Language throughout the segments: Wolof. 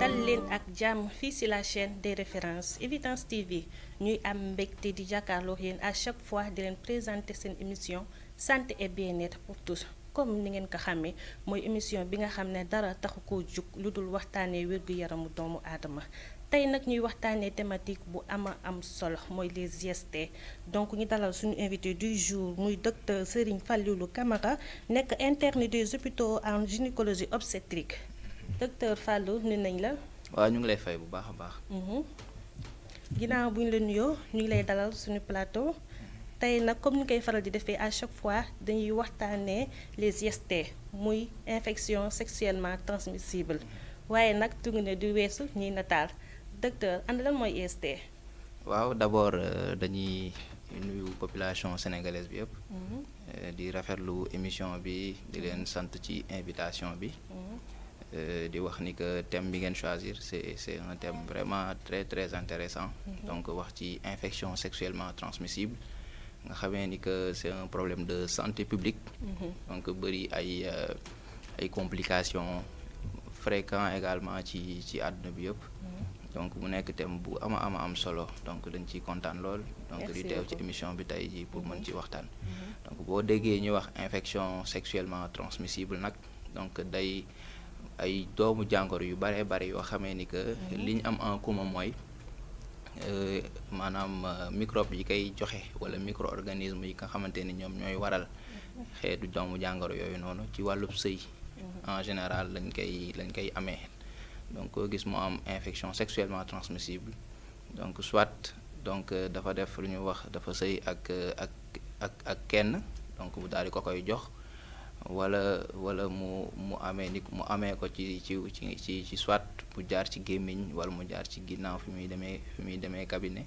dal leen ak jàmm fii ci la chaîne des références Evidence TV ñuy am mbégte di jàkkaarloo yéen à chaque fois di leen présenter seen émission santé et bien-être pour tous comme ni ngeen ko xamee mooy émission bi nga xam ne dara taxu koo jug lu dul waxtaanee wér-gu-yaramu doomu aadama tey nag ñuy waxtaanee thématique bu am solo mooy les IST donc ñu dalal suñu invité du jour muy docteur Serigne Fallilou Camara nekk interne des hôpitaux en gynécologie obstétrique docteur Fallou ni nañ la. waaw ñu ngi lay fay bu baax a baax. ginnaaw bu ñu la nuyoo ñu ngi lay dalal suñu plateau tey nag comme ni koy faral di defee à chaque fois dañuy waxtaanee les IST muy infection sexuellement transmissible waaye nag tungu ne du weesu ñuy nataal docteur ana lan mooy IST. waaw d'abord dañuy nuyu population sénégalaise bi yëpp. di rafetlu émission bi di leen sant ci invitation bi. di wax ni que thème bi ngeen choisir c'est un thème vraiment très intéressant donc wax ci infection sexuellement transmissible nga xamee ni que c'est un problème de santé publique donc bëri ay complications fréquents également ci àdduna bi yëpp donc mu nekk thème bu am solo donc dañ ciy kontaan lool donc di teew ci émission bi tey ji pour mën ci waxtaan donc boo déggee ñu wax infection sexuellement transmissible nag donc day ay doomu jàngoro yu bare yoo xamee ni que li ñu am en commun mooy maanaam microbe yi koy joxe wala micro-organisme yi nga xamante ni ñoom ñooy waral xeetu doomu jàngoro yooyu noonu ci wàllub sëy en général lañ koy amee donc koo gis mu am infection sexuellement transmissible donc soit donc dafa def lu ñu wax dafa sëy ak kenn donc bu daal di ko koy jox wala mu amee ko ci soit mu jaar ci gémmiñ wala mu jaar ci ginnaaw fi muy demee cabinet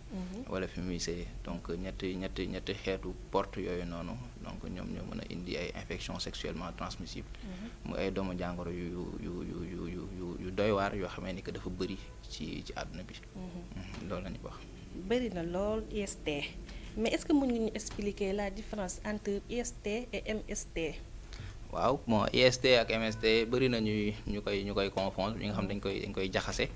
wala fi muy sëy donc ñetti xeetu porte yooyu noonu donc ñoom ñoo mën a indi ay infection sexuellement transmissible mu ay doomu jàngoro yu doy waar yoo xamee ni que dafa bëri ci àdduna bi loolu la ñuy wax bëri na lool IST mais est-ce que mën nga ñu expliquer la différence entre IST et MST. waaw bon IST ak MST bëri na ñu koy confondre ñi nga xam dañ koy jaxase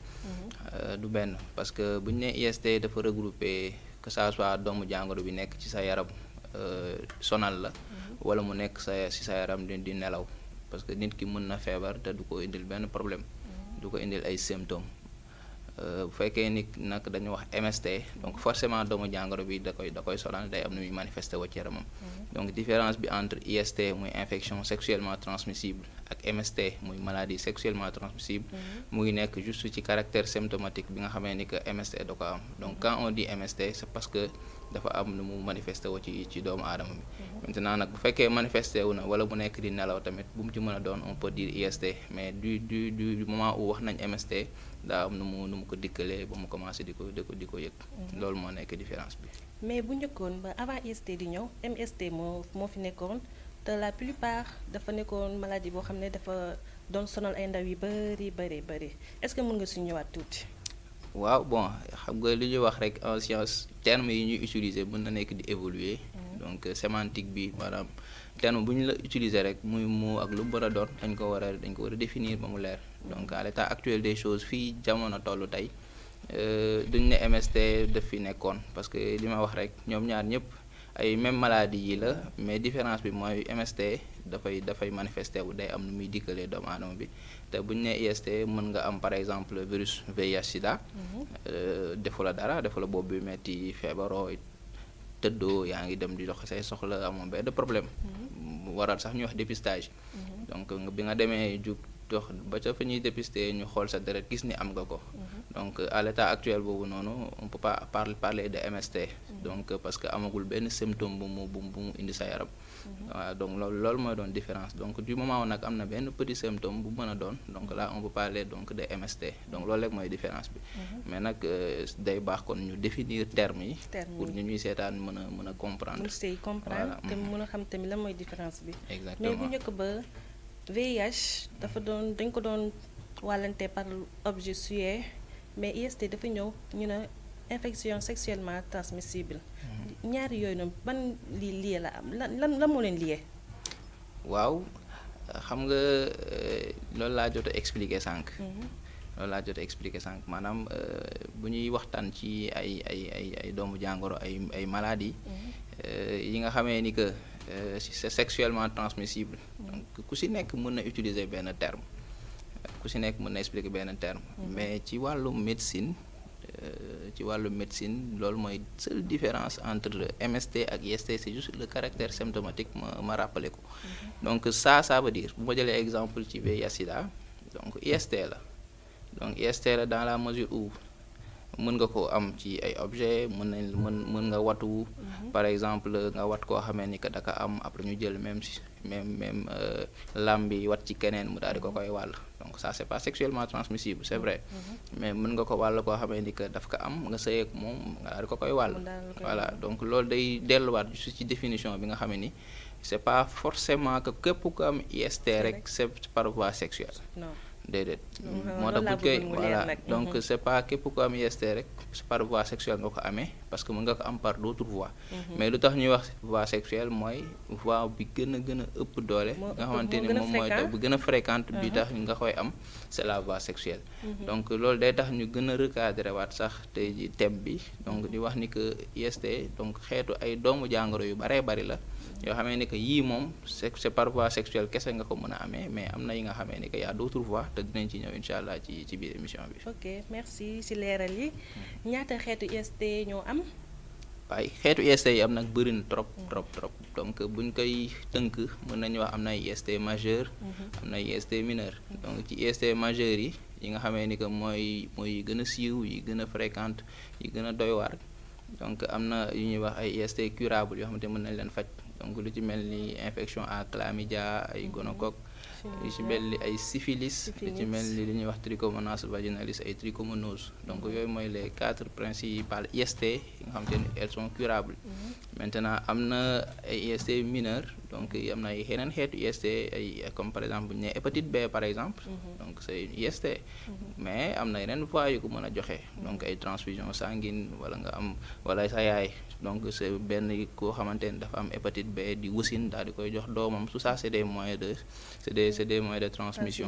du benn parce que bu ñu nee IST dafa regrouper que ça soit doomu jàngoro bi nekk ci sa yaram sonal la wala mu nekk ci sa yaram di nelaw parce que nit ki mën na feebar te du ko indil benn problème du ko indil ay symptômes bu fekkee nit nag dañu wax MST donc forcément doomu jàngoro bi da koy sonal day am nu muy manifesté wu ci yaramam donc différence bi entre IST muy infection sexuellement transmissible ak MST muy maladie sexuellement transmissible mu ngi nekk juste ci caractère symptomatique bi nga xamee ni que MST da ko am donc quand on dit MST c'est parce que dafa am nu mu manifesté wu ci doomu aadama bi maintenant nag bu fekkee manifesté wu na wala mu nekk di nelaw tamit bu mu ci mën a doon on peut dire IST mais du moment où wax nañ MST daa am nu mu ko dikkalee ba mu commencé di ko yëg loolu moo nekk différence bi. mais bu njëkkoon ba avant IST di ñëw MST moo fi nekkoon te la plupart dafa nekkoon maladie boo xam ne dafa doon sonal ay ndaw yu bëri est-ce que mën nga si ñëwaat tuuti. waaw bon xam nga li ñuy wax rek en science termes yi ñuy utiliser mën na nekk di évoluer donc sémantique bi maanaam terme bu ñu la utiliser rek muy mu ak lu mu mën a doon dañ ko war a définir ba mu leer donc à l'état actuel des choses fii jamono tollu tey duñ ne MST daf fi nekkoon parce que li ma wax rek ñoom ñaar ñëpp ay même maladie yi la mais différence bi mooy MST dafay manifester wu day am nu muy dikkalee doomu aadama bi te bu ñu nee IST mën nga am par exemple virus VIH sida defu la dara defu la bopp bi metti feebaroo tëddoo yaa ngi dem di dox say soxla amoon benn problème waral sax ñuy wax dépistage donc bi nga demee jug dox ba ca fa ñuy dépister ñu xool sa deret gis ni am nga ko donc à l'état actuel boobu noonu on peut pas parler de MST donc parce que amagul benn symptôme bu mu indi sa yaram waaw donc loolu mooy doon différence donc du moment nag am na benn petit symptôme bu mën a doon donc là on peut parler donc de MST donc loolu rek mooy différence bi mais nag day baax kon ñu définir termes yi pour ñu ñuy seetaan mën a comprendre comprendre te mën a xam tamit lan mooy différence bi exactement mais bu njëkk ba VIH dañ ko doon wàllante par objet sué mais IST dafa ñëw ñu ne infection sexuellement transmissible ñaari yooyu noonu ban lii lié la am lan moo leen lié. waaw xam nga loolu laa jot a expliquer sànq. loolu laa jot a expliquer sànq maanaam bu ñuy waxtaan ci ay doomu jàngoro ay maladies. yi nga xamee ni que c'est sexuellement transmissible. donc ku si nekk mën na utiliser benn terme ku si nekk mën na expliquer benn terme. mais ci wàllu médecine loolu mooy seule différence entre MST ak IST c'est juste le caractère symptomatique ma rappelé ko. donc ça veut dire bu ma jëlee exemple ci VIH sida donc IST la donc IST la dans la mesure où mën nga ko am ci ay objet mën nga watu par exemple nga wat koo xamee ni que daka am après ñu jël même lam bi wat ci keneen mu daal di ko koy wàll donc ça c'est pas sexuellement transmissible c'est vrai mais mën nga ko wàll koo xamee ni que daf ko am nga sëy ak moom nga daal di ko koy wàll voilà donc loolu day delluwaat juste ci définition bi nga xamee ni c'est pas forcément que képp ku am IST rek c'est par voie sexuelle déedéet moo tax buñ koy voilà donc c'est pas képp ko am IST rek par voie sexuelle nga ko amee parce que mën nga ko am par d'autres voies mais lu tax ñuy wax voie sexuelle mooy voie bi gën a ëpp doole nga xamante ni moom mooy tax bu gën a fréquente bi tax nga koy am c'est la voie sexuelle donc loolu day tax ñu gën a recadrer waat sax tey ji thème bi donc di wax ni que IST donc xeetu ay doomu jàngoro yu baree bari la yoo xamee ni que yii moom c'est par voie sexuelle kese nga ko mën a amee mais am na yi nga xamee ni que y a d'autres voies te dinañ ci ñëw incha allah ci biir émission bi. ok merci ci leeral yi ñaata xeetu IST ñoo am. waaye xeetu IST yi am nag bëri na trop donc buñ koy tënk mën nañu wax am na IST majeur. am na IST mineur. donc ci IST majeur yi nga xamee ni que mooy gën a siiw yi gën a fréquente yi gën a doy waar donc am na yu ñuy wax ay IST curable yoo xamante mën nañ leen faj. donc lu ci mel ni infection à chlamydia ay gonocoque lu ci mel ni ay syphilis lu ci mel ni li ñuy wax trichomonas vaginalis ay trichomonose donc yooyu mooy les 4 principales IST yi nga xamante ni elles sont curables maintenant am na ay IST mineurs donc am na ay yeneen xeetu IST ay comme par exemple bu ñu nee hépatite B par exemple donc c'est une IST mais am na yeneen voies yu ko mën a joxe donc ay transfusion sanguine wala nga am wala sa yaay donc c'est benn koo xamante ni dafa am hépatite B di wasin daal di koy jox doomam tout ça c'est des moyens de transmission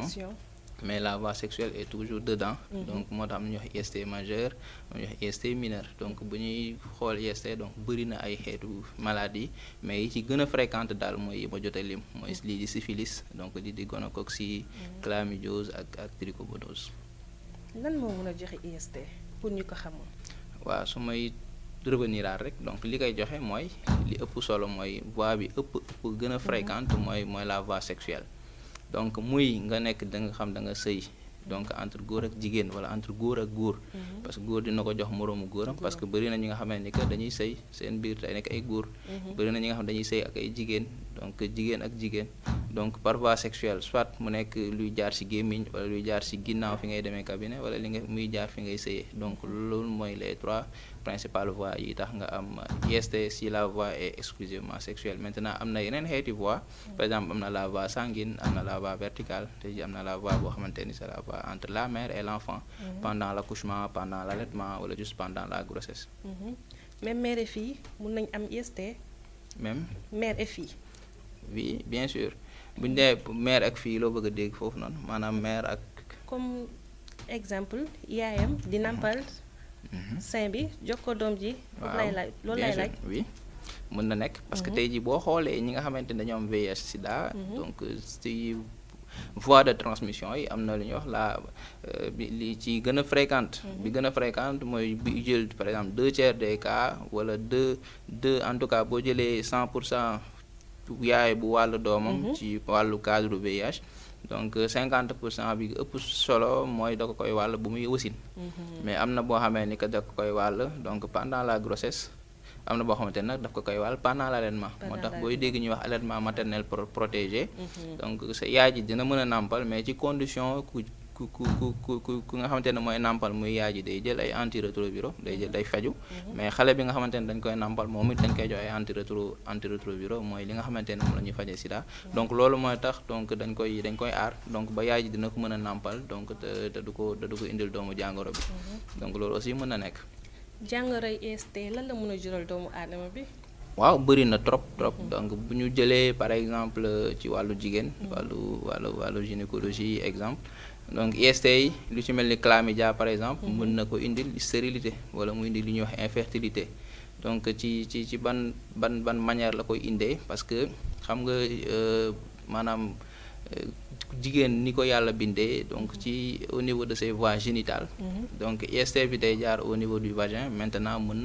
mais la voie sexuelle est toujours dedans donc moo tax am nañu wax IST majeur am nañu wax IST mineur donc bu ñuy xool IST donc bëri na ay xeetu maladie mais yi ci gën a fréquente daal mooy yi ma jot a lim mooy lii di syphilis donc di gonocoque chlamydiose ak trichomonose. lan moo mën a joxe IST pour ñu ko xamul. waaw su may revenir rek donc li koy joxe mooy li ëpp solo mooy voie bi ëpp gën a fréquente mooy la voie sexuelle donc muy nga nekk da nga xam da nga sëy donc entre góor ak jigéen wala entre góor ak góor parce que góor dina ko jox moroomu góoram parce que bëri na ñi nga xam ne ni que dañuy sëy seen biir day nekk ay góor bëri na ñi nga xam dañuy sëy ak ay jigéen donc jigéen ak jigéen donc par voie sexuelle soit mu nekk luy jaar ci gémmiñ wala luy jaar ci ginnaaw fi ngay demee cabinet wala li nga muy jaar fi ngay sëyee donc loolu mooy les 3 principales voies yi tax nga am IST si la voie est exclusivement sexuelle maintenant am na yeneen xeeti voie par exemple am na la voie sanguine am na la voie verticale te ji am na la voie boo xamante ni c'est la voie entre la mère et l'enfant pendant l'accouchement pendant l'allaitement wala juste pendant la grossesse. même mère et fille mun nañ am IST. même mère et fille. oui bien sûr bu ñu nee mère ak fille loo bëgg a dégg foofu noonu maanaam mère ak. comme exemple yaayam di nampal. sein bi jox ko doom ji. loolu lay laaj oui mën na nekk parce que tey jii boo xoolee ñi nga xamante ne dañoo am VIH sida donc ci voie de transmission yi am na lu ñuy wax li ci gën a fréquente bi gën a fréquente mooy bi jël par exemple 2/3 des cas wala deux en tout cas boo jëlee 100% yaay bu wàllu doomam ci wàllu cadre VIH donc 50% bi ëpp solo mooy da ko koy wàll bu muy wasin mais am na boo xamee ni que da ko koy wàll donc pendant la grossesse am na boo xamante ne nag daf ko koy wàll pendant l'allaitement moo tax booy dégg ñuy wax allaitement maternel protégé donc sa yaay ji dina mën a nàmpal mais ci condition ku nga xamante ne mooy nàmpal muy yaay ji day jël ay antirétroviraux day faju mais xale bi nga xamante ne dañ koy nàmpal moom it dañ koy jox ay antirétroviraux mooy li nga xamante ne moom la ñuy fajee sida donc loolu mooy tax donc dañ koy aar donc ba yaay ji dina ko mën a nàmpal donc te du ko indil doomu jàngoro bi donc loolu aussi mën na nekk. jàngoroy IST lan la mën a jural doomu aadama bi. waaw bëri na trop trop donc bu ñu jëlee par exemple ci wàllu jigéen wàllu gynécologie exemple donc IST yi lu ci mel ni chlamydia par exemple mën na ko indil stérilité wala mu indi li ñuy wax infertilité donc ci ban manière la koy indee parce que xam nga maanaam jigéen ni ko yàlla bindee donc ci au niveau de ses voies génitales donc IST bi day jaar au niveau du vagin maintenant mën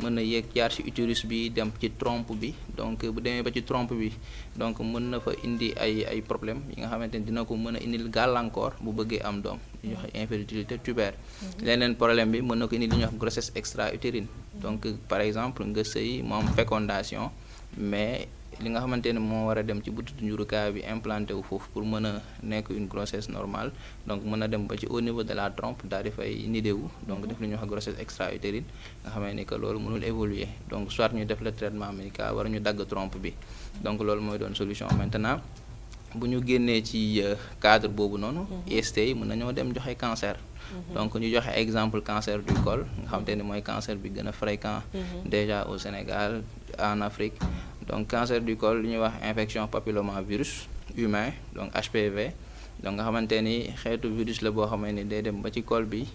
na yéeg jaar ci utérus bi dem ci trompe bi donc bu demee ba ci trompe bi donc mën na fa indi ay problème yi nga xamante ni dina ko mën a indil gàllankoor bu bëggee am doom li ñuy wax infertilité tubaire leneen problème bi mën na ko indi li ñuy wax grossesse extra-utérine donc par exemple nga sëy mu am fécondation mais li nga xamante ne moo war a dem ci butitu njurukaay bi implanté wu foofu pour mën a nekk une grossesse normale donc mën a dem ba ci au niveau de la trompe daal di fay nidé wu donc def li ñuy wax grossesse extra-utérine nga xamee ni que loolu mënul évoluer donc soit ñu def le traitement médical war ñu dagg trompe bi donc loolu mooy doon solution maintenant bu ñu génnee ci cadre boobu noonu IST yi mën nañoo dem joxe cancer donc ñu joxe exemple cancer du col nga xamante ni mooy cancer bi gën a fréquent déjà au Sénégal en Afrique donc cancer du col li ñuy wax infection papillomavirus humain donc HPV donc nga xamante ni xeetu virus la boo xamante ni day dem ba ci col bi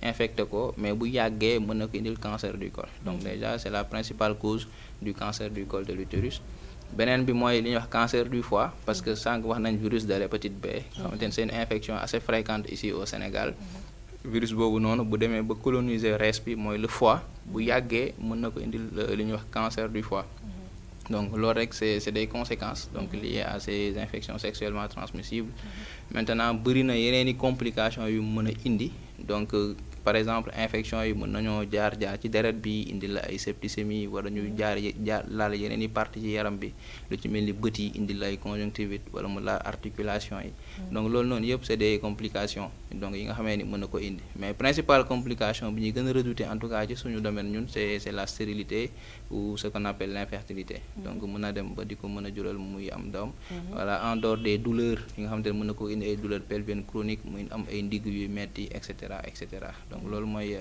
infecté ko mais bu yàggee mën na ko indil cancer du col donc déjà c'est la principale cause du cancer du col de l'utérus beneen bi mooy li ñuy wax cancer du foie parce que sànq wax nañ virus de l'hépatite B nga xamante ni c'est une infection assez fréquente ici au Sénégal virus boobu noonu bu demee ba coloniser res bi mooy le foie bu yàggee mën na ko indil li ñuy wax cancer du foie donc loolu rek c'est des conséquences donc liées à ces infections sexuellement transmissibles maintenant bëri na yeneen i complications yu mën a indi donc par exemple infection yi mën nañoo jaar ci deret bi indi la ay septicémie wala ñu jaar laal yeneen i parties ci yaram bi lu ci mel ni bët yi indi la ay conjonctivite wala mu laal articulation yi donc loolu noonu yëpp c'est des complications donc yi nga xamee ni mën na ko indi mais principale complication bi ñuy gën a redouter en tout cas ci suñu domaine ñun c'est la stérilité ou ce qu'on appelle l'infertilité donc mën na dem ba di ko mën a jural muy am doom voilà en dehors des douleurs yi nga xamante ne mën na ko indi ay douleurs pelviennes chroniques muy am ay ndigg yuy metti et cetera donc loolu mooy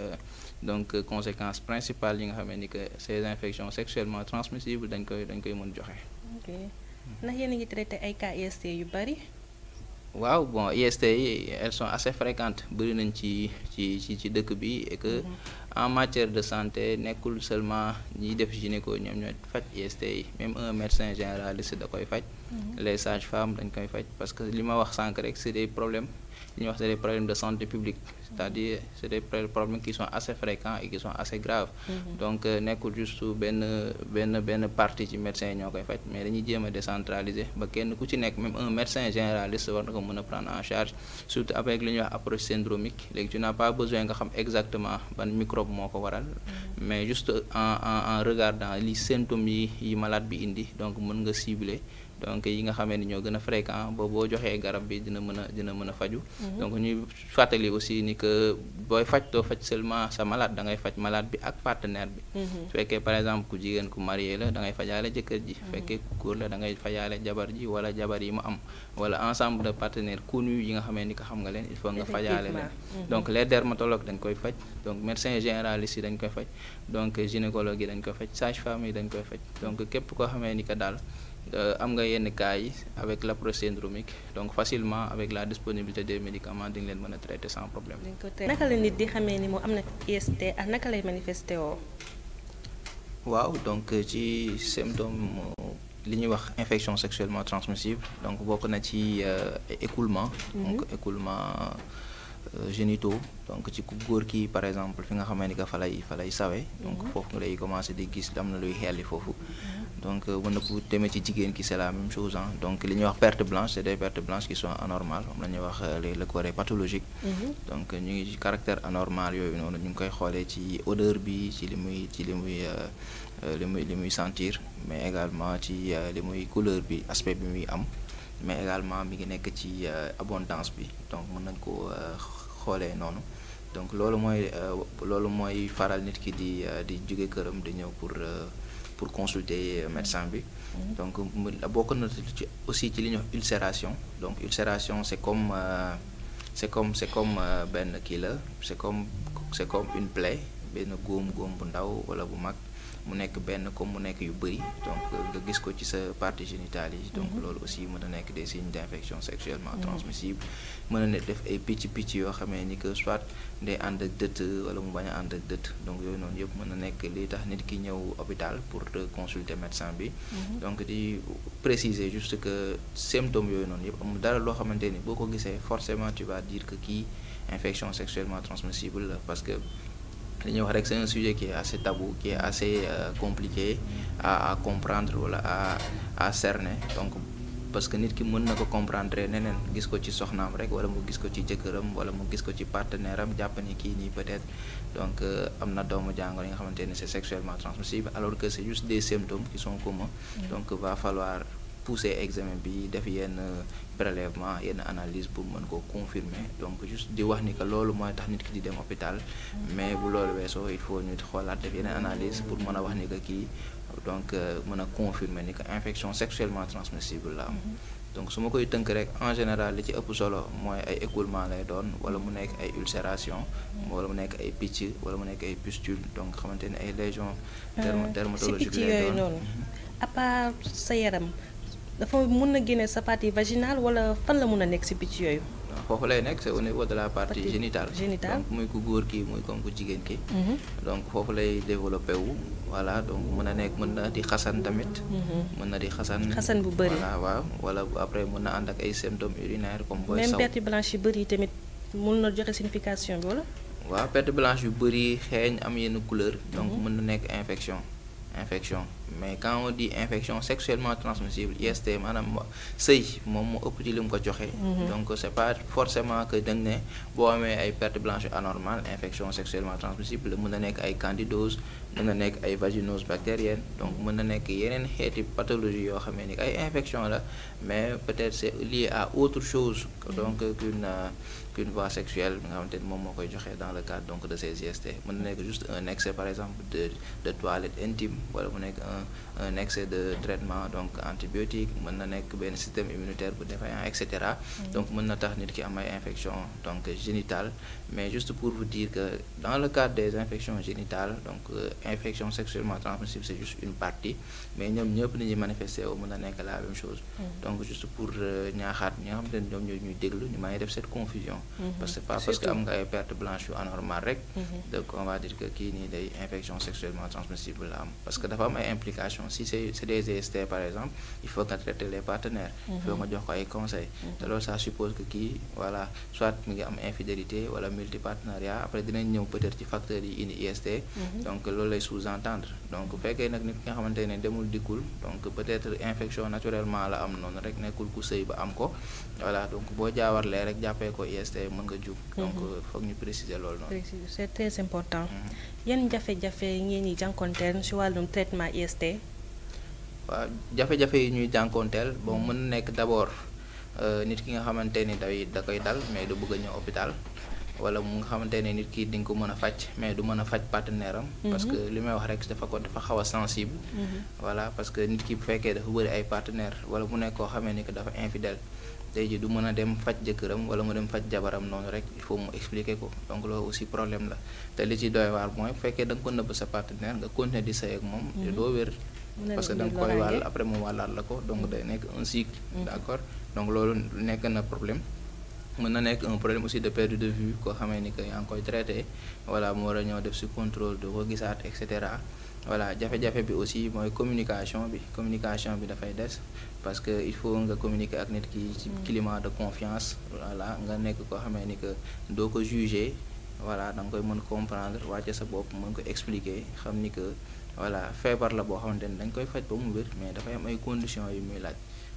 donc conséquence principale yi nga xamee ni que ces infections sexuellement transmissibles dañ koy mën joxe. ok ndax yéen a ngi traité ay cas IST yu bari. waaw bon IST yi elles sont assez fréquentes bëri nañ ci dëkk bi et que en matière de santé nekkul seulement ñiy def gynéco ñoom ñooy faj IST yi même un médecin généraliste da koy faj. les sages-femmes dañ koy faj parce que li ma wax sànq rek c'est des problèmes li ñuy wax c'est des problèmes de santé publique c'est-à-dire c'est des problèmes qui sont assez fréquents et qui sont assez graves donc nekkul juste benn partie ci médecin yi ñoo koy faj mais dañuy jéem a décentraliser ba kenn ku ci nekk même un médecin généraliste war na ko mën a prendre en charge surtout avec li ñuy wax approche syndromique léegi tu n'as pas besoin nga xam exactement ban microbe moo ko waral mais juste en regardant li symptômes yi malade bi indi donc mën nga cibler donc yi nga xamee ni ñoo gën a fréquent boo joxee garab bi dina mën a faju donc ñuy fàttali aussi ni que booy faj doo faj seulement sa malade da ngay faj malade bi ak partenaire bi su fekkee par exemple ku jigéen ku marié la da ngay fajaale jëkkër ji su fekkee ku góor la da ngay fajaale jabar ji wala jabar yi mu am wala ensemble de partenaires connus yi nga xamee ni ko xam nga leen il faut nga fajaale leen donc les dermatologues dañ koy faj donc médecin généraliste yi dañ koy faj donc gynécologue yi dañ koy faj sage-femme yi dañ koy faj donc képp koo xamee ni que daal am nga yenn cas yi avec l'approche syndromique donc facilement avec la disponibilité des médicaments di nga leen mën a traiter sans problème. naka la nit di xamee ni mu am na IST ak naka lay manifester woo. waaw donc ci symptôme li ñuy wax infection sexuellement transmissible donc bokk na ci écoulement. donc écoulement génitaux donc ci ku góor ki par exemple fi nga xamee ni que fa lay sawee donc foofu nga lay commencer di gis am na luy xelli foofu. donc mën na ko demee ci jigéen ki c'est la même chose donc li ñuy wax perte blanche c'est des pertes blanches qui sont anormales moom la ñuy wax le corps pathologique donc ñu ngi ci caractère anormal yooyu noonu ñu ngi koy xoolee ci odeur bi ci li muy sentir mais également ci li muy couleur bi aspect bi muy am mais également mi ngi nekk ci abondance bi donc mën nañ ko xoolee noonu donc loolu mooy faral nit ki di jóge këram di ñëw pour consulter médecin bi donc bokk na ci aussi ci li ñuy wax ulcération donc ulcération c'est comme benn kii la c'est comme une plaie benn góom bu ndaw wala bu mag mu nekk benn comme mu nekk yu bëri donc nga gis ko ci sa partie génitale yi donc loolu aussi mën na nekk des signes d'infection sexuellement transmissible mën na def ay picc yoo xamee ni que soit day ànd ak dëtt wala mu bañ a ànd ak dëtt donc yooyu noonu yëpp mën na nekk li tax nit ki ñëw hôpital pour consulter médecin bi donc di préciser juste que symptômes yooyu noonu yëpp amul dara loo xamante ni boo ko gisee forcément tu vas dire que kii infection sexuellement transmissible la parce que dañuy wax rek c'est un sujet qui est assez tabou qui est assez compliqué à comprendre wala à cerner donc parce que nit ki mën na ko comprendre neneen gis ko ci soxnaam rek wala mu gis ko ci jëkkëram wala mu gis ko ci partenaire am jàpp ni kii nii peut-être donc am na doomu jàngoro yi nga xamante ne c'est sexuellement transmissible alors que c'est juste des symptômes qui sont communs donc va falloir pousser examen bi def yenn prélèvement yenn analyse pour mën ko confirmer donc juste di wax ni que loolu mooy tax nit ki di dem hôpital mais bu loolu weesoo il faut ñu xoolaat def yenn analyse pour mën a wax ni que kii donc mën a confirmer ni que infection sexuellement transmissible la am donc su ma koy tënk rek en général li ci ëpp solo mooy ay écoulement lay doon wala mu nekk ay ulcération wala mu nekk ay picc wala mu nekk ay pustule donc xamante ne ay lésions dermatologiques lay doon à part sa yaram dafa mën na génne sa partie vaginale wala fan la mën a nekk ci picc yooyu. foofu lay nekk c'est au niveau de la partie génitale donc muy ku góor ki muy comme ku jigéen ki donc foofu lay développé wu voilà donc mën a nekk mën na di xasan tamit mën na di xasan bu bëri voilà waaw wala après mën na ànd ak ay symptômes urinaires comme booy saw même perte blanche yu bëri tamit mën na joxe signification bi wala waaw perte blanche yu bëri xeeñ am yenn couleur donc mën na nekk infection mais quand on dit infection sexuellement transmissible IST maanaam sëy moom moo ëpp ci li mu ko joxe donc c'est pas forcément que dañ ne boo amee ay perte blanche anormale infection sexuellement transmissible mën na nekk ay candidose mën na nekk ay vaginose bactérienne donc mën na nekk yeneen xeeti pathologie yoo xamee ni ay infection la mais peut-être c'est lié à autre chose donc qu'une voie sexuelle nga xamante ni moom moo koy joxe dans le cadre donc de ces IST mën na nekk juste un excès par exemple de toilette intime wala mu nekk un excès de traitement donc antibiotique mën na nekk benn système immunitaire bu défaillant et cetera donc mën na tax nit ki am ay infection donc génitale mais juste pour vous dire que dans le cadre des infections génitales donc infection sexuellement transmissible c'est juste une partie mais ñoom ñëpp ni ñuy manifester wu mën na nekk la même chose donc juste pour ñaaxaat ñi nga xamante ne ñoom ñooy ñuy déglu ñu may def cette confusion parce que pas parce que am nga ay perte blanche yu anormal rek donc on va dire que kii nii day infection sexuellement transmissible la am parce que dafa am ay implications si c'est des IST par exemple il faut nga traiter les partenaires il faut nga jox ko ay conseils te loolu ça suppose que kii voilà soit mi ngi am infidélité wala multipartenariat après dinañ ñëw peut-être ci facteurs yi indi IST donc loolu lay sous-entendre donc bu fekkee nag nit ki nga xamante ne demul dikkul donc peut-être infection naturellement la am noonu rek nekkul ku sëy ba am ko voilà donc boo jaawarlee rek jàppee ko IST mën nga jug donc foog ñu préciser loolu noonu c'est très important yan jafe-jafe ngeen ñi jànkonteel ci wàllum traitement IST waaw jafe-jafe yi ñuy jànkoonteel bon mën na nekk d'abord nit ki nga xamante ni da koy dal mais du bëgg a ñëw hôpital wala mu nga xamante ne nit ki di nga ko mën a faj mais du mën a faj partenaire am parce que li may wax rek dafa xaw a sensible voilà parce que nit ki bu fekkee dafa bëri ay partenaire wala mu nekk koo xamee ni que dafa infidèle tey ji du mën a dem faj jëkkëram wala mu dem faj jabaram noonu rek il faut mu expliquer ko donc loolu aussi problème la te li ci doy waar mooy bu fekkee da nga ko nëbb sa partenaire nga continuer di sëy ak moom te doo wér parce que da nga koy wàll après mu wàllaat la ko donc day nekk un cycle d'accord donc loolu nekk na problème mën na nekk un problème aussi de perte de vue koo xamee ni que yaa ngi koy traité voilà mu war a ñëw def si contrôle de ko gisaat et cetera voilà jafe-jafe bi aussi mooy communication bi dafay des parce que il faut nga communiquer ak nit ki ci climat de confiance voilà nga nekk koo xamee ni que doo ko juger voilà da nga koy mën comprendre wàcce sa bopp mën ko expliquer xam ni que voilà feebar la boo xamante ni dañ koy faj ba mu wér mais dafay am ay conditions yu muy laaj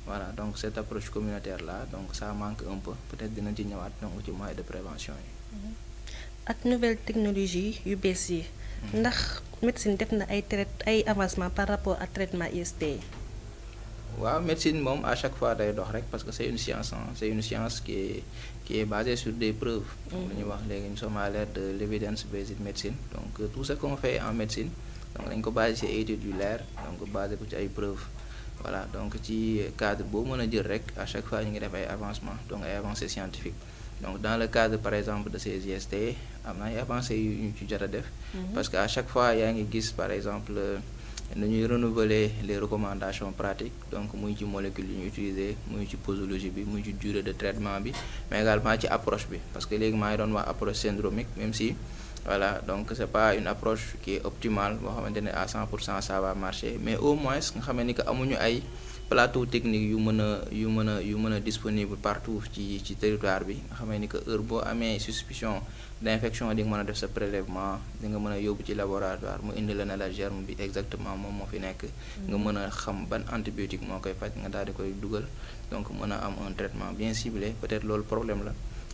voilà donc cette approche communautaire là donc ça manque un peu peut-être dinañ ci ñëwaat donc ci moyens de prévention yi. ak nouvelle technologie yu bees yi. ndax médecine def na ay avancement par rapport ak traitement IST yi. waaw médecine moom à chaque fois day dox rek parce que c'est une science qui est basée sur des preuves. comme li ñuy wax léegi nous sommes à l'ère de l'evidence-based medicine donc tout ce qu'on fait en médecine donc dañ ko basé ci ay études yu leer donc basé ko ci ay preuves. voilà donc ci cadre boo mën a jël rek à chaque fois ñu ngi def ay avancement donc ay avancées scientifiques donc dans le cadre par exemple de ces IST am na ay avancées yu ñu ci jot a def parce que à chaque fois yaa ngi gis par exemple dañuy renouveler les recommandations pratiques donc muy ci molécule yi ñu utiliser muy ci posologie bi muy ci durée de traitement bi mais également ci approche bi parce que léegi maa ngi doon wax approche syndromique même si voilà donc c'est pas une approche qui est optimale boo xamante ne à 100% ça va marcher mais au moins nga xam ni que amuñu ay plateau technique yu mën a disponible partout ci territoire bi nga xam ni que heure boo amee suspicion d'infection di nga mën a def sa prélèvement di nga mën a yóbbu ci laboratoire mu indi la ne la germe bi exactement moom moo fi nekk nga mën a xam ban antibiotique moo koy faj nga daal di koy dugal donc mën a am un traitement bien ciblé peut-être loolu problème la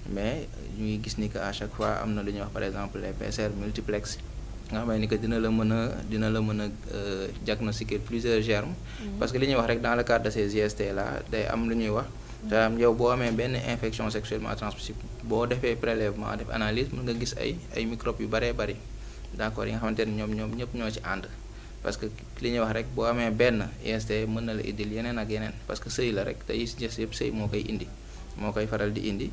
mais ñu ngi gis ni que à chaque fois am na lu ñuy wax par exemple les PCR multiplex nga xam ni que dina la mën a diagnostiquer plusieurs germes parce que li ñuy wax rek dans le cadre de ces IST là day am lu ñuy wax te am yow boo amee benn infection sexuellement transmissible boo defee prélèvement def analyse mën nga gis ay microbes yu bëree bëri d'accord yi nga xamante ne ñoom ñëpp ñoo ci ànd parce que li ñuy wax rek boo amee benn IST mën na la indil yeneen ak yeneen parce que sëy la rek te yi si jës yëpp sëy moo koy faral di indi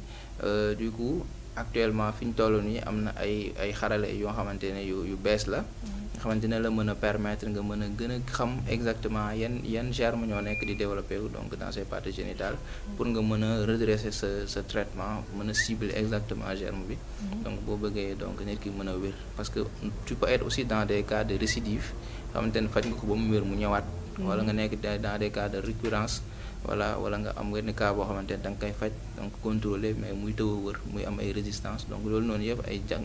du coup actuellement fi ñu toll nii am na ay xarale yoo xamante ne yu bees la nga xamante ne la mën a permettre nga mën a gën a xam exactement yan germe ñoo nekk di développer wu donc dans ces parties génitales pour nga mën a redresser sa traitement mën a cibler exactement germe bi donc boo bëggee donc nit ki mën a wér parce que tu peux être aussi dans des cas de récidive xamante ne faj nga ko ba mu wér mu ñëwaat wala nga nekk dans des cas de récurrence wala nga am wenn cas boo xamante ne da nga koy faj donc contrôler mais muy tëw a wër muy am ay résistance donc loolu noonu yëpp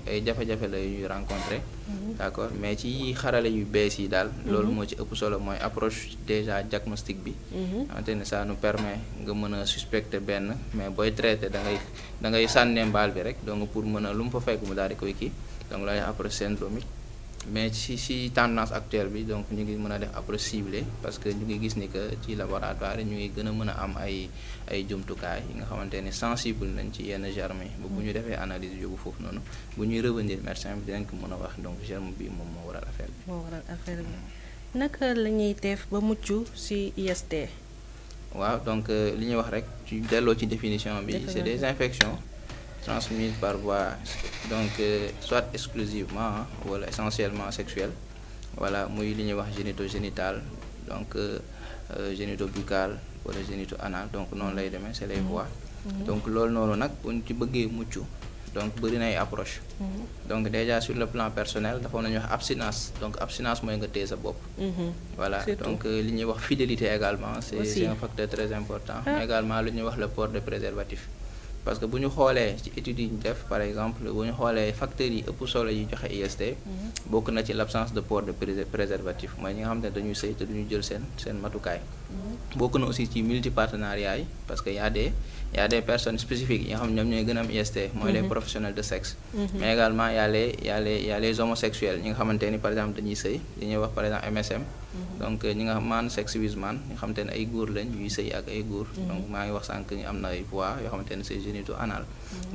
ay jafe-jafe la ñuy rencontrer d'accord mais ci xarale yu bees yi daal loolu moo ci ëpp solo mooy approche déjà diagnostic bi xamante ne ça nous permet nga mën a suspecter benn mais booy traiter da ngay sànnee mbaal bi rek donc pour mën a lu mu fa fekk mu daal di koy kii donc loolu approche syndromique mais ci tendance actuelle bi donc ñu ngi mën a def approche ciblée parce que ñu ngi gis ni que ci laboratoire ñu ngi gën a mën a am ay jumtukaay yi nga xamante ne sensible nañ ci yenn germe yi ba bu ñu defee analyse yóbbu foofu noonu bu ñuy revenir médecin bi dinañ ko mën a wax donc germe bi moom moo waral affaire bi. naka la ñuy def ba mucc ci IST. waaw donc li ñuy wax rek ci delloo ci définition bi c'est des infections transmises par voie donc soit exclusivement wala essentiellement sexuelle voilà muy li ñuy wax génito-génital donc génito-buccal wala génito-anal donc noonu lay demee c'est les voies donc loolu noonu nag bu ñu ci bëggee mucc donc bëri na ay approche donc déjà sur le plan personnel dafa nañu wax abstinence donc abstinence mooy nga téye sa bopp voilà donc li ñuy wax fidélité également c'est un facteur très important mais également lu ñuy wax le port de préservatif parce que bu ñu xoolee ci études yi ñu def par exemple bu ñu xoolee facteurs yi ëpp solo yi joxe IST bokk na ci l'absence de port de préservatif mooy ñi nga xam ne dañuy sëy te duñu jël seen matukaay bokk na aussi ci multipartenariat yi parce que y a des personnes spécifiques yi nga xam ne ñoom ñooy gën a am IST mooy les professionnels de sexe mais également y a les homosexuels ñi nga xamante ni par exemple dañuy sëy dañuy wax par exemple MSM donc ñi nga man sex with man ñi nga xamante ne ay góor lañ yuy sëy ak ay góor donc maa ngi wax sànq ñu am na ay voies yoo xamante ne c'est génito-anal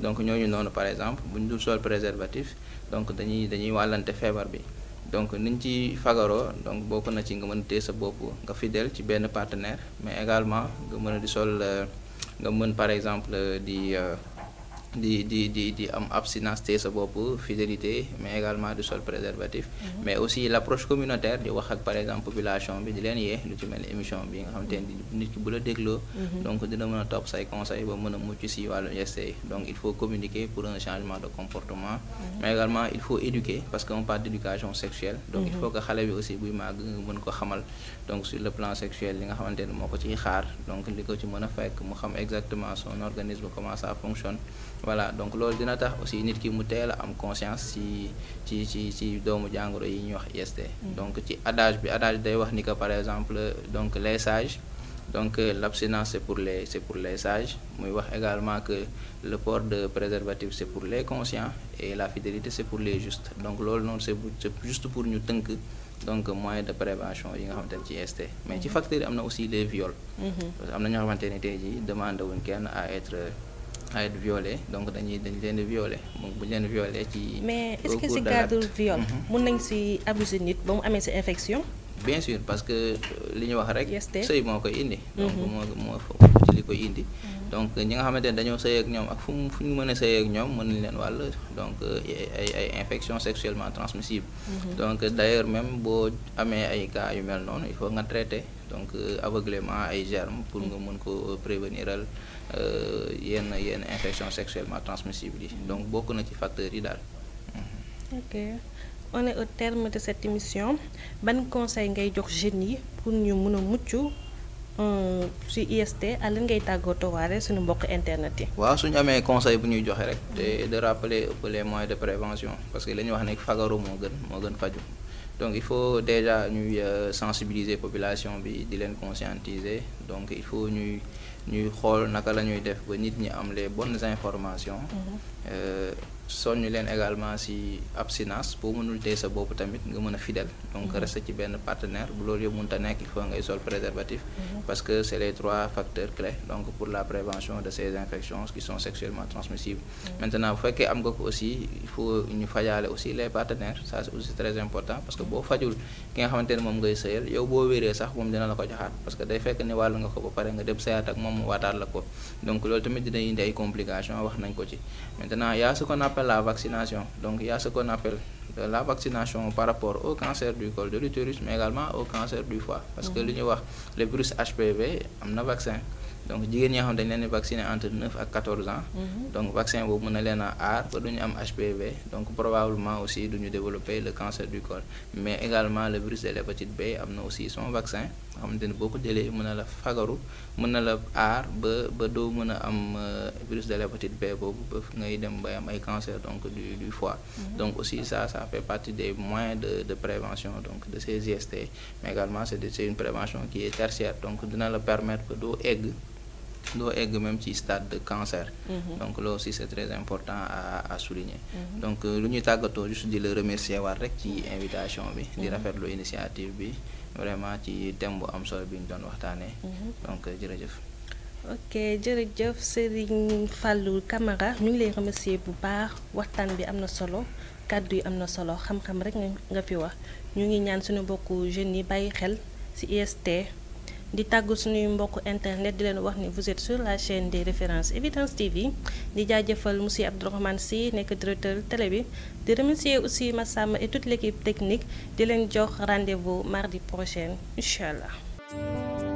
donc ñooñu noonu par exemple bu ñu dul sol préservatif donc dañuy wàllante feebar bi donc niñ ci fagaroo donc bokk na ci nga mën a téye sa bopp nga fidèle ci benn partenaire mais également nga mën a di sol nga mën par exemple di am abstinence téye sa bopp fidélité mais également di sol préservatif mais aussi l'approche communautaire di wax ak par exemple population bi di leen yee lu ci mel ni émission bi nga xamante ne nit ki bu la dégloo donc dina mën a topp say conseils ba mën a mucc ci wàllu IST donc il faut communiquer pour un changement de comportement mais également il faut éduquer parce qu'on parle d'éducation sexuelle donc il faut que xale bi aussi buy màgg nga mën ko xamal donc sur le plan sexuel li nga xamante ne moo ko ciy xaar donc li ko ci mën a fekk mu xam exactement son organisme comment ça fonctionne voilà donc loolu dina tax aussi nit ki mu teel a am conscience ci doomu jàngoro yi ñuy wax IST donc ci adage day wax ni que par exemple donc les sages donc l'abstinence c'est pour les sages muy wax également que le port de préservatif c'est pour les conscients et la fidélité c'est pour les justes donc loolu noonu c'est juste pour ñu tënk donc moyen de prévention yi nga xamante ne ci IST mais ci facteurs yi am na aussi les viols parce que am na ñoo xamante ne tey jii demandé wuñ kenn à être violé donc dañ leen di violer moom bu ñu leen violer ci mais est-ce que ci cadre viol mën nañ ci abuser nit ba mu amee ci infection bien sûr parce que li ñu wax rek sëy moo koy indi donc moo li koy indi donc ñi nga xamante ne dañoo sëy ak ñoom ak fu ñu mën a sëy ak ñoom mën nañ leen wàll donc ay infections sexuellement transmissibles donc d'ailleurs même boo amee ay cas yu mel noonu il faut nga traiter donc aveuglément ay germes pour nga mën ko préveniral yenn infections sexuellement transmissibles yi donc bokk na ci facteurs yi daal. Ok, on est au terme de cette émission. Ban conseil ngay jox jeunes yi pour ñu mën a mucc ci IST ak lan ngay tàggatoo waale suñu mbokk internet yi. waaw suñu amee conseil bu ñuy joxe rek te de rappeler un peu les moyens de prévention parce que li ñuy wax ne fagaru moo gën faju donc il faut déjà ñuy sensibiliser population bi di leen conscientiser donc il faut ñuy xool naka la ñuy def ba nit ñi am les bonnes informations soññu leen également ci abstinence boo mënul téye sa bopp tamit nga mën a fidèle donc rester ci benn partenaire bu loolu yëpp mënta nekk il faut ngay sol préservatif parce que c'est les 3 facteurs clés donc pour la prévention de ces infections qui sont sexuellement transmissibles maintenant bu fekkee am nga ko aussi il faut ñu fajaale aussi les partenaires ça c'est aussi très important parce que boo fajul ki nga xamante ne moom ngay sëyal yow boo wéree sax moom dina la ko joxaat parce que day fekk ni wàll nga ko ba pare nga dem sëyaat ak moom mu waataat la ko donc loolu tamit dina indi ay complications wax nañ ko ci maintenant y a ce qu'on appelle la vaccination donc il y a ce qu'on appelle la vaccination par rapport au cancer du col de l'utérus mais également au cancer du foie parce que li ñuy wax le virus HPV am na vaccin donc jigéen ñi nga xam dañ leen di vacciner entre 9 ak 14 ans donc vaccin boobu mën na leen a aar ba duñu am HPV donc probablement aussi duñu développer le cancer du col mais également le virus de l'hépatite B am na aussi son vaccin nga xamante ne boo ko jëlee mën na la fagaru mën na la aar ba doo mën a am virus de l'hépatite B boobu ba ngay dem bay am ay cancer donc du foie donc aussi ça fait partie des moyens de prévention donc de ces IST mais également c'est une prévention qui est tertiaire donc dina la permettre que doo egg même ci stade de cancer donc là aussi c'est très important à souligner donc lu ñuy tàggatoo juste di la remercier waat rek ci invitation bi di rafetlu initiative bi vraiment ci thème bu am solo bi ñu doon waxtaanee donc jërëjëf. ok jërëjëf Serigne Fallou Camara ñu ngi lay remercier bu baax waxtaan bi am na solo kàddu yi am na solo xam-xam rek nga fi wax ñu ngi ñaan suñu mbokku jeunes yi bàyyi xel ci IST di tàggu suñuy mbokku internet di leen wax ni vous êtes sur la chaîne des références Evidence TV di jaajëfal monsieur Abdourahmane Sy nekk directeur télé bi di remercier aussi Massamba et toute l'équipe technique di leen jox rendez-vous mardi prochain incha allah.